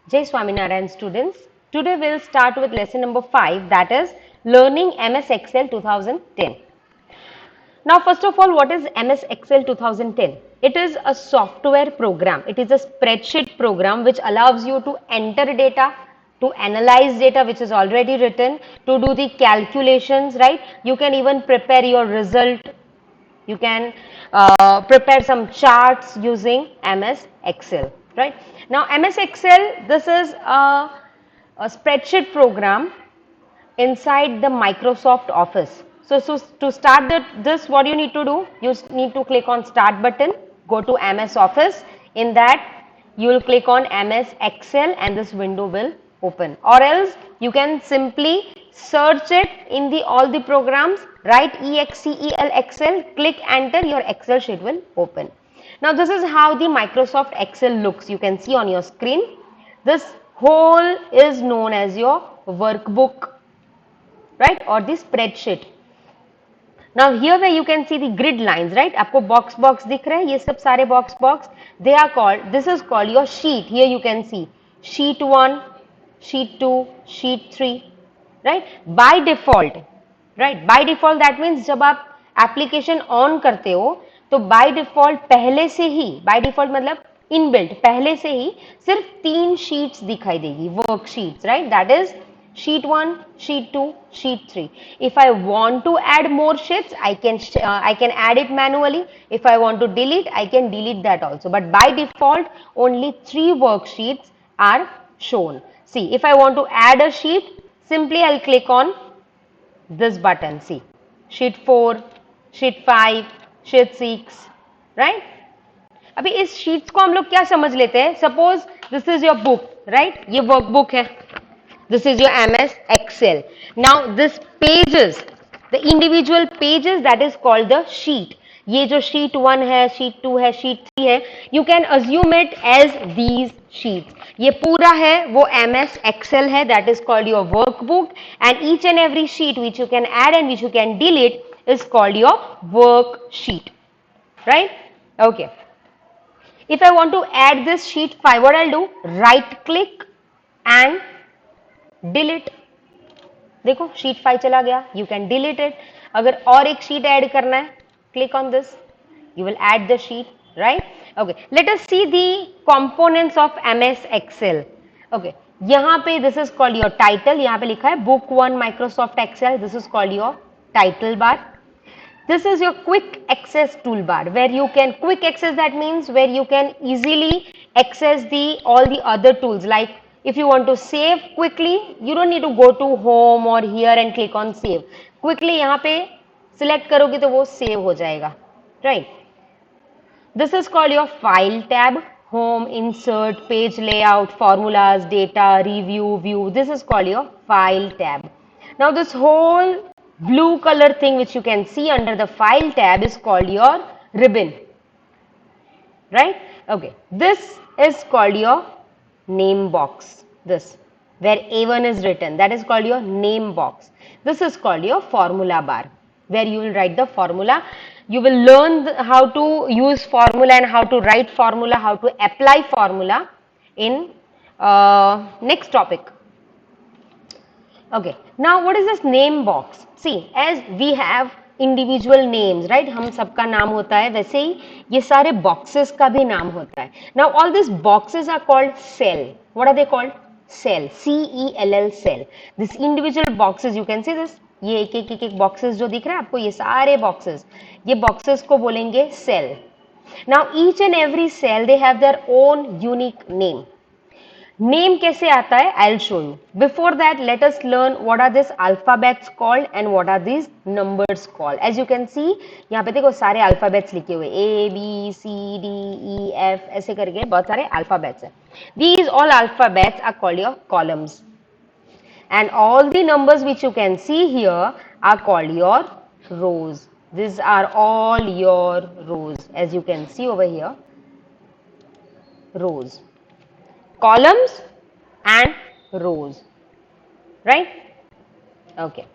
Jai Swaminarayan students. Today we'll start with lesson number 5, that is Learning MS Excel 2010. Now first of all, what is MS Excel 2010? It is a software program. It is a spreadsheet program which allows you to enter data, to analyze data which is already written, to do the calculations, right? You can even prepare your result. You can prepare some charts using MS Excel, right? Now MS Excel, this is a spreadsheet program inside the Microsoft Office. So to start this, what you need to do? You need to click on Start button, go to MS Office. In that, you will click on MS Excel and this window will open. Or else, you can simply search it in all the programs, write EXCEL Excel, click Enter, your Excel sheet will open. Now, this is how the Microsoft Excel looks. You can see on your screen. This whole is known as your workbook, right, or the spreadsheet. Now here where you can see the grid lines, right, आपको box दिख रहा है, ये सब सारे box, they are called, this is called your sheet. Here you can see sheet 1, sheet 2, sheet 3, right, by default, right, by default that means जब आप application on करते हो तो by default पहले से ही, by default मतलब inbuilt पहले से ही सिर्फ 3 sheets दिखाई देगी, worksheets, right, that is sheet 1, sheet 2, sheet 3. If I want to add more sheets, I can add it manually. If I want to delete, I can delete that also. But by default, only 3 worksheets are shown. See, if I want to add a sheet, simply I'll click on this button. See, sheet 4, sheet 5, sheet 6, right? अभी इस sheets को हम लोग क्या समझ लेते हैं? Suppose this is your book, right? ये वर्कबुक है. This is your MS Excel. Now this pages, the individual pages, that is called the sheet. ये जो sheet 1 है, sheet 2 है, sheet 3 है, you can assume it as these sheets. ये पूरा है वो MS Excel है, that is called your workbook, and each and every sheet which you can add and which you can delete is called your worksheet, right? Okay. If I want to add this sheet 5, what I'll do? Right click and delete. देखो sheet 5 चला गया, you can delete it. अगर और एक sheet add करना है, click on this, you will add the sheet, right? Okay, let us see the components of MS Excel. Okay, यहां पे this is called your title, यहां पे लिखा है book 1 Microsoft Excel, this is called your title bar. This is your quick access toolbar where you can quick access, that means where you can easily access all the other tools. Like if you want to save quickly, you don't need to go to home or here and click on save. Quickly यहाँ पे select करोगे तो वो save हो जाएगा, right? This is called your file tab. Home, insert, page layout, formulas, data, review, view. This is called your file tab. Now this whole blue color thing which you can see under the file tab is called your ribbon, right? Okay, this is called your name box. This where A1 is written, that is called your name box. This is called your formula bar where you will write the formula. You will learn how to use formula and how to write formula, how to apply formula in next topic. Okay, now what is this name box? See, as we have individual names, right? हम सबका नाम होता है, वैसे ही ये सारे boxes का भी नाम होता है. Now all these boxes are called cell. What are they called? Cell. C-E-L-L, cell. This individual boxes, you can see this. ये एक boxes जो दिख रहा है आपको, ये सारे boxes, ये boxes को बोलेंगे cell. Now each and every cell, they have their own unique name. Name कैसे आता है? I'll show you. Before that, let us learn what are these alphabets called and what are these numbers called. As you can see, यहाँ पे देखो सारे alphabets लिखे हुए, A, B, C, D, E, F, ऐसे करके बहुत सारे alphabets हैं. These all alphabets are called your columns. And all the numbers which you can see here are called your rows. These are all your rows. As you can see over here, rows. Columns and rows, right? Okay.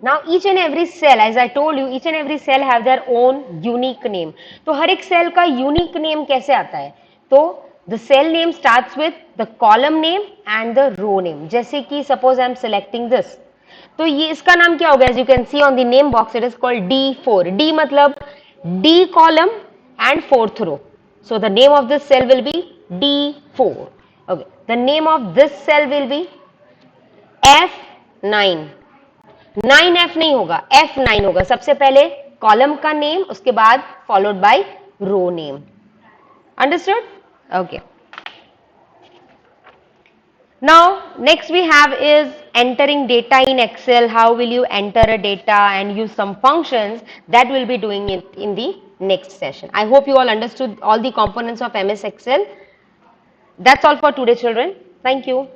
Now each and every cell, as I told you, each and every cell have their own unique name. तो हर एक cell का unique name कैसे आता है? तो The cell name starts with the column name and the row name. जैसे कि suppose I am selecting this, तो ये इसका नाम क्या होगा? As you can see on the name box, it is called D4. D मतलब D column and fourth row. So the name of this cell will be D4. Okay. The name of this cell will be F9. 9F नहीं होगा, F9 होगा. सबसे पहले column का name, उसके बाद followed by row name. Understood? Okay. Now, next we have is entering data in Excel. How will you enter a data and use some functions? That will be doing it in the next session. I hope you all understood all the components of MS Excel. That's all for today, children. Thank you.